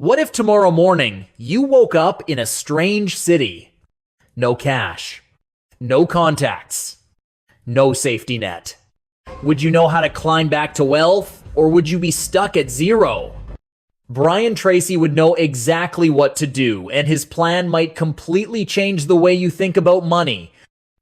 What if tomorrow morning you woke up in a strange city? No cash, no contacts, no safety net. Would you know how to climb back to wealth, or would you be stuck at zero? Brian Tracy would know exactly what to do, and his plan might completely change the way you think about money.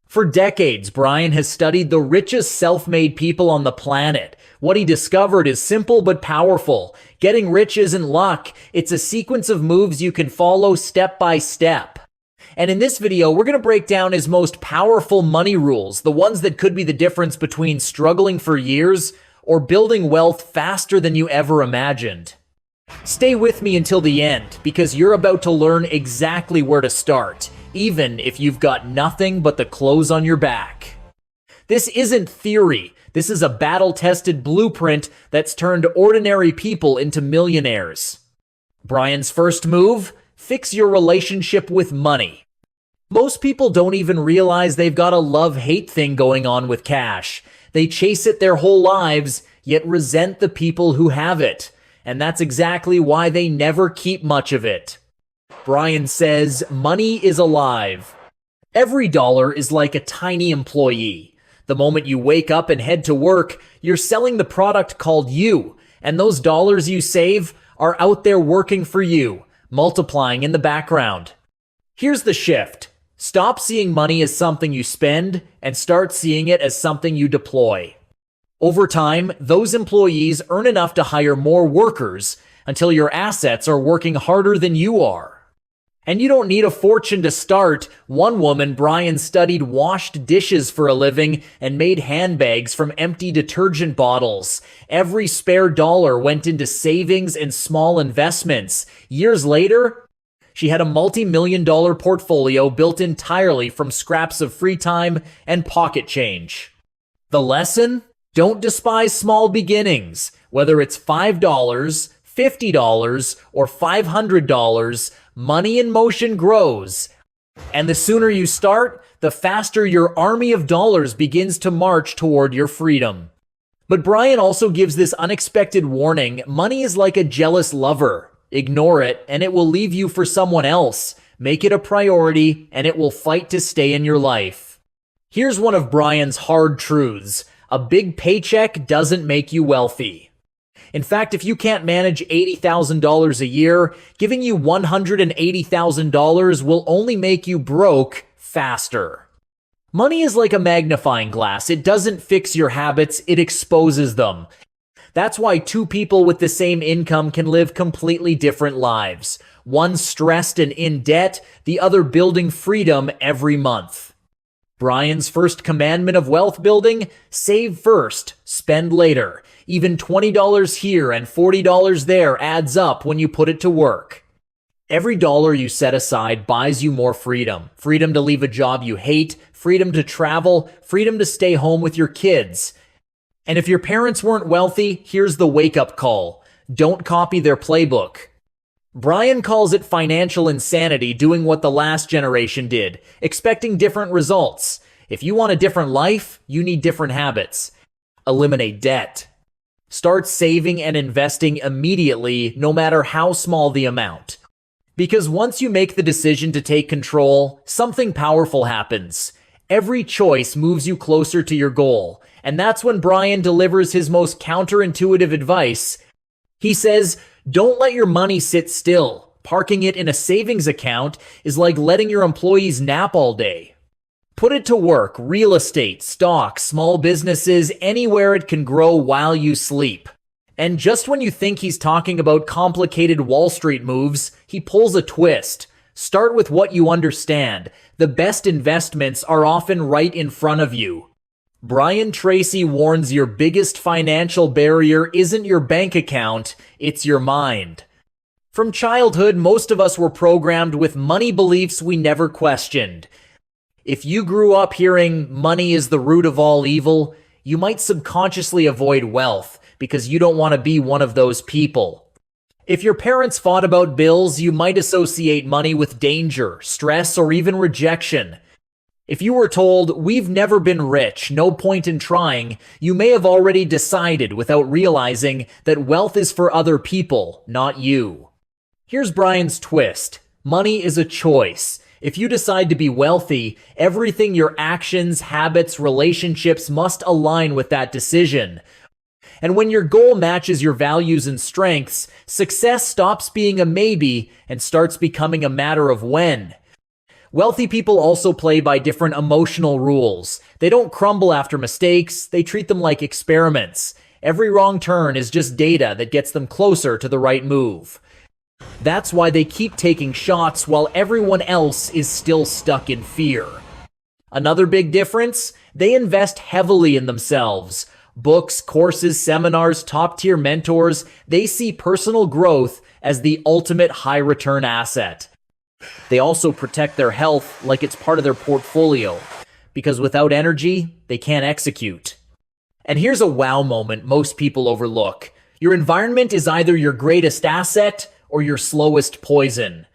For decades, Brian has studied the richest self-made people on the planet. What he discovered is simple but powerful. Getting rich isn't luck. It's a sequence of moves you can follow step by step. And in this video, we're going to break down his most powerful money rules, the ones that could be the difference between struggling for years or building wealth faster than you ever imagined. Stay with me until the end, because you're about to learn exactly where to start, even if you've got nothing but the clothes on your back. This isn't theory. This is a battle-tested blueprint that's turned ordinary people into millionaires. Brian's first move: fix your relationship with money. Most people don't even realize they've got a love-hate thing going on with cash. They chase it their whole lives, yet resent the people who have it. And that's exactly why they never keep much of it. Brian says, money is alive. Every dollar is like a tiny employee. The moment you wake up and head to work, you're selling the product called you, and those dollars you save are out there working for you, multiplying in the background. Here's the shift. Stop seeing money as something you spend and start seeing it as something you deploy. Over time, those employees earn enough to hire more workers until your assets are working harder than you are. And you don't need a fortune to start. One woman, Brian, studied washed dishes for a living and made handbags from empty detergent bottles. Every spare dollar went into savings and small investments. Years later, she had a multi-million-dollar portfolio built entirely from scraps of free time and pocket change. The lesson? Don't despise small beginnings. Whether it's $5, $50, or $500, money in motion grows. And the sooner you start, the faster your army of dollars begins to march toward your freedom. But Brian also gives this unexpected warning: money is like a jealous lover. Ignore it, and it will leave you for someone else. Make it a priority, and it will fight to stay in your life. Here's one of Brian's hard truths: a big paycheck doesn't make you wealthy. In fact, if you can't manage $80,000 a year, giving you $180,000 will only make you broke faster. Money is like a magnifying glass. It doesn't fix your habits, it exposes them. That's why two people with the same income can live completely different lives. One stressed and in debt, the other building freedom every month. Brian's first commandment of wealth building: save first, spend later. Even $20 here and $40 there adds up when you put it to work. Every dollar you set aside buys you more freedom. Freedom to leave a job you hate, freedom to travel, freedom to stay home with your kids. And if your parents weren't wealthy, here's the wake-up call: don't copy their playbook. Brian calls it financial insanity, doing what the last generation did, expecting different results. If you want a different life, you need different habits. Eliminate debt. Start saving and investing immediately, no matter how small the amount. Because once you make the decision to take control, something powerful happens. Every choice moves you closer to your goal, and that's when Brian delivers his most counterintuitive advice. He says, don't let your money sit still. Parking it in a savings account is like letting your employees nap all day. Put it to work: real estate, stocks, small businesses, anywhere it can grow while you sleep. And just when you think he's talking about complicated Wall Street moves, he pulls a twist. Start with what you understand. The best investments are often right in front of you. Brian Tracy warns your biggest financial barrier isn't your bank account, it's your mind. From childhood, most of us were programmed with money beliefs we never questioned. If you grew up hearing money is the root of all evil, you might subconsciously avoid wealth because you don't want to be one of those people. If your parents fought about bills, you might associate money with danger, stress, or even rejection. If you were told, we've never been rich, no point in trying, you may have already decided without realizing that wealth is for other people, not you. Here's Brian's twist. Money is a choice. If you decide to be wealthy, everything your actions, habits, relationships must align with that decision. And when your goal matches your values and strengths, success stops being a maybe and starts becoming a matter of when. Wealthy people also play by different emotional rules. They don't crumble after mistakes, they treat them like experiments. Every wrong turn is just data that gets them closer to the right move. That's why they keep taking shots while everyone else is still stuck in fear. Another big difference? They invest heavily in themselves. Books, courses, seminars, top-tier mentors, they see personal growth as the ultimate high-return asset. They also protect their health like it's part of their portfolio, because without energy, they can't execute. And here's a wow moment most people overlook. Your environment is either your greatest asset or your slowest poison.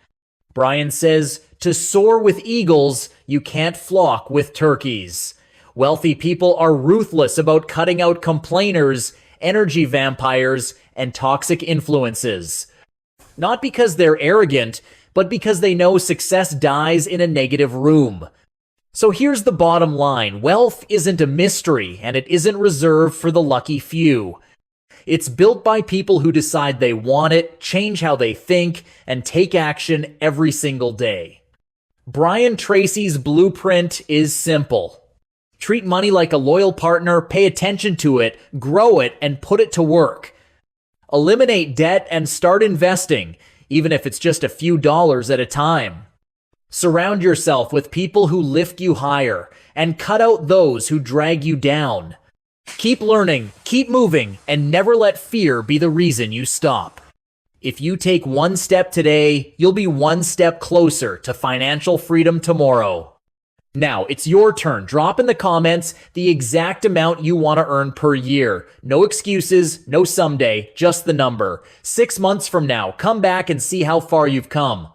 Brian says, to soar with eagles, you can't flock with turkeys. Wealthy people are ruthless about cutting out complainers, energy vampires, and toxic influences. Not because they're arrogant, but because they know success dies in a negative room. So here's the bottom line. Wealth isn't a mystery, and it isn't reserved for the lucky few. It's built by people who decide they want it, change how they think, and take action every single day. Brian Tracy's blueprint is simple. Treat money like a loyal partner, pay attention to it, grow it, and put it to work. Eliminate debt and start investing, even if it's just a few dollars at a time. Surround yourself with people who lift you higher, and cut out those who drag you down. Keep learning, keep moving, and never let fear be the reason you stop. If you take one step today, you'll be one step closer to financial freedom tomorrow. Now, it's your turn. Drop in the comments the exact amount you want to earn per year. No excuses, no someday, just the number. 6 months from now, come back and see how far you've come.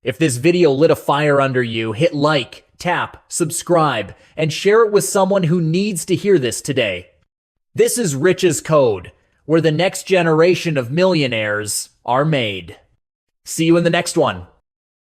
If this video lit a fire under you, hit like, tap, subscribe, and share it with someone who needs to hear this today. This is Rich's Code, where the next generation of millionaires are made. See you in the next one.